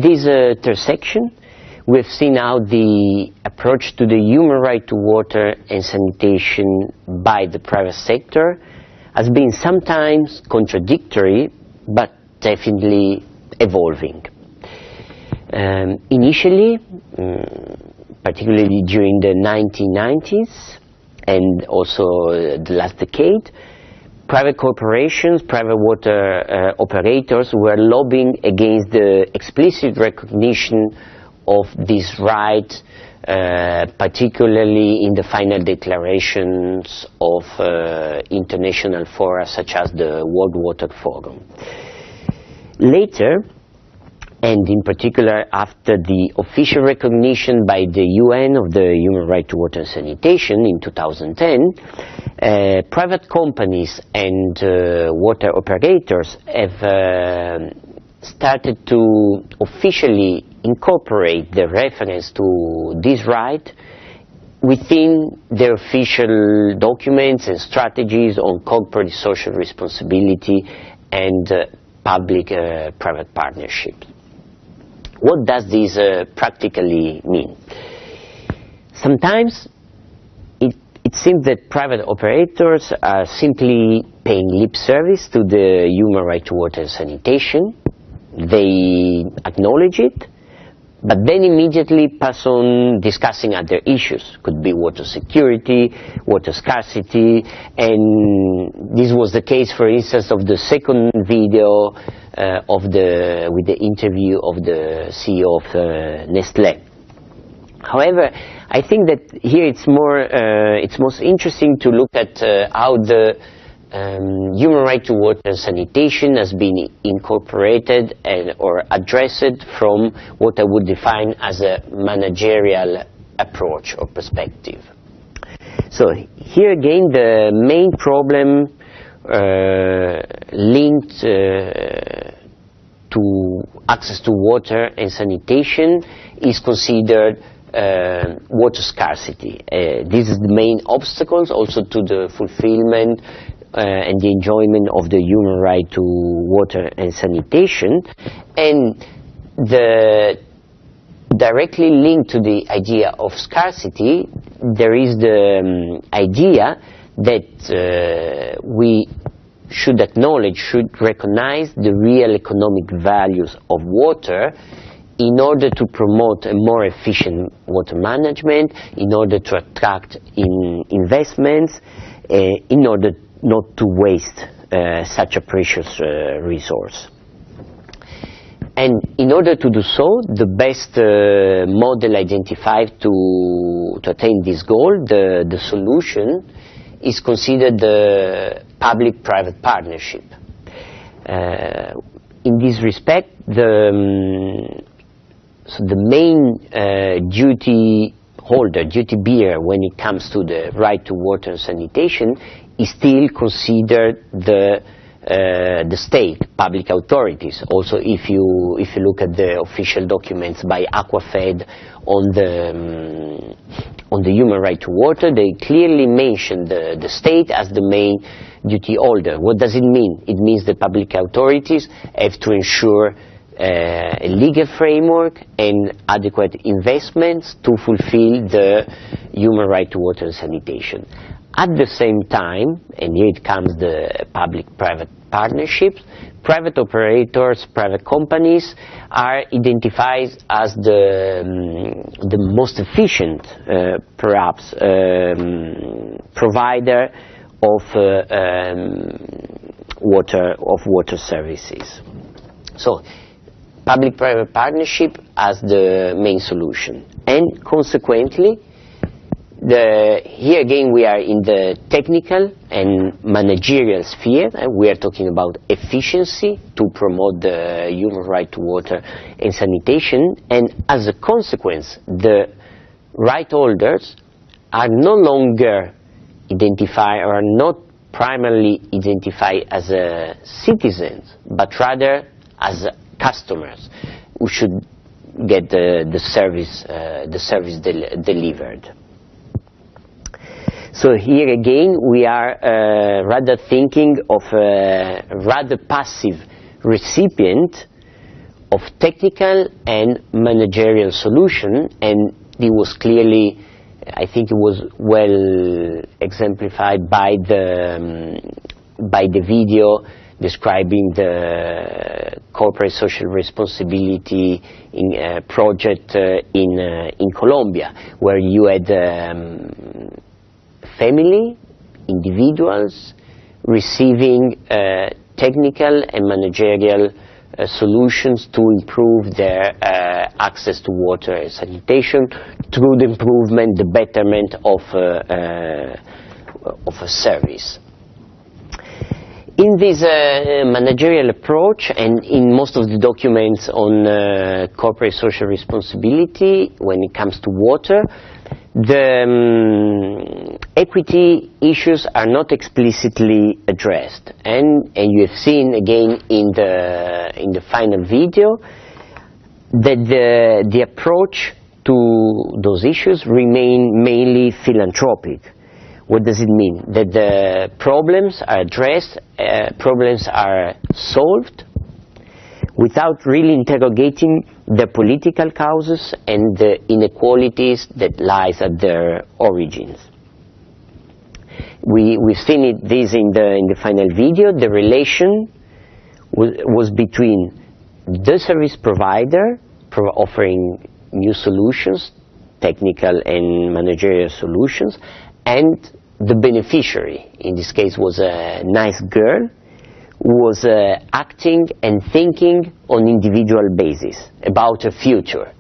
this third section, we've seen how the approach to the human right to water and sanitation by the private sector has been sometimes contradictory, but definitely evolving. Initially, particularly during the 1990s and also the last decade, private corporations, private water operators were lobbying against the explicit recognition of this right, particularly in the final declarations of international fora such as the World Water Forum. Later, and in particular after the official recognition by the UN of the human right to water and sanitation in 2010, private companies and water operators have started to officially incorporate the reference to this right within their official documents and strategies on corporate social responsibility and public-private partnerships. What does this practically mean? Sometimes it seems that private operators are simply paying lip service to the human right to water and sanitation. They acknowledge it, but then immediately pass on discussing other issues. Could be water security, water scarcity, and this was the case, for instance, of the second video with the interview of the CEO of Nestlé. However, I think that here it's most interesting to look at how the human right to water and sanitation has been incorporated or addressed from what I would define as a managerial approach or perspective. So here again the main problem linked to access to water and sanitation is considered water scarcity. This is the main obstacles also to the fulfillment and the enjoyment of the human right to water and sanitation, and directly linked to the idea of scarcity, there is the idea that we should acknowledge, should recognize the real economic values of water in order to promote a more efficient water management, in order to attract investments, in order not to waste such a precious resource. And in order to do so, the best model identified to attain this goal, the solution, is considered the public-private partnership. In this respect, the main duty holder, duty bearer, when it comes to the right to water and sanitation, is still considered the state, public authorities. Also, if you look at the official documents by Aquafed on the human right to water, they clearly mention the state as the main duty holder. What does it mean? It means the public authorities have to ensure a legal framework and adequate investments to fulfill the human right to water and sanitation. At the same time, and here it comes the public-private partnerships, private operators, private companies are identified as the most efficient, perhaps, provider of water services. So, public-private partnership as the main solution, and consequently, here again we are in the technical and managerial sphere, and we are talking about efficiency to promote the human right to water and sanitation, and as a consequence the right holders are no longer identified or are not primarily identified as citizens, but rather as customers who should get the service delivered. So here again we are rather thinking of a rather passive recipient of technical and managerial solution, and it was clearly, I think it was well exemplified by the video describing the corporate social responsibility in project in Colombia, where you had family, individuals receiving technical and managerial solutions to improve their access to water and sanitation through the improvement, the betterment of a service. In this managerial approach, and in most of the documents on corporate social responsibility when it comes to water, the equity issues are not explicitly addressed, and you have seen again in the final video that the approach to those issues remain mainly philanthropic. What does it mean? That the problems are addressed, problems are solved without really interrogating the political causes and the inequalities that lies at their origins. We've seen this in the final video. The relation was between the service provider offering new solutions, technical and managerial solutions, and the beneficiary. In this case was a nice girl who was acting and thinking on individual basis about a future.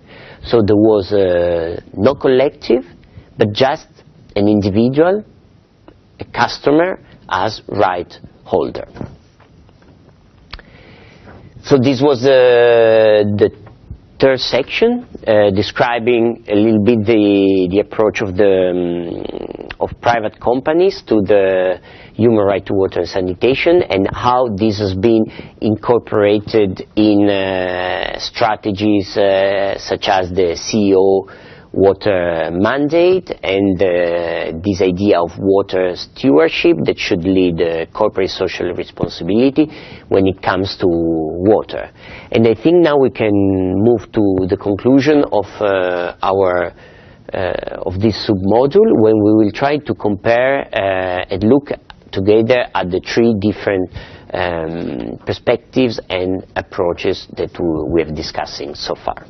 So there was no collective, but just an individual, a customer as right holder. So this was the third section, describing a little bit the approach of private companies to the human right to water and sanitation, and how this has been incorporated in strategies such as the CEO water mandate and this idea of water stewardship that should lead corporate social responsibility when it comes to water. And I think now we can move to the conclusion of of this submodule, when we will try to compare and look together at the three different perspectives and approaches that we have discussing so far.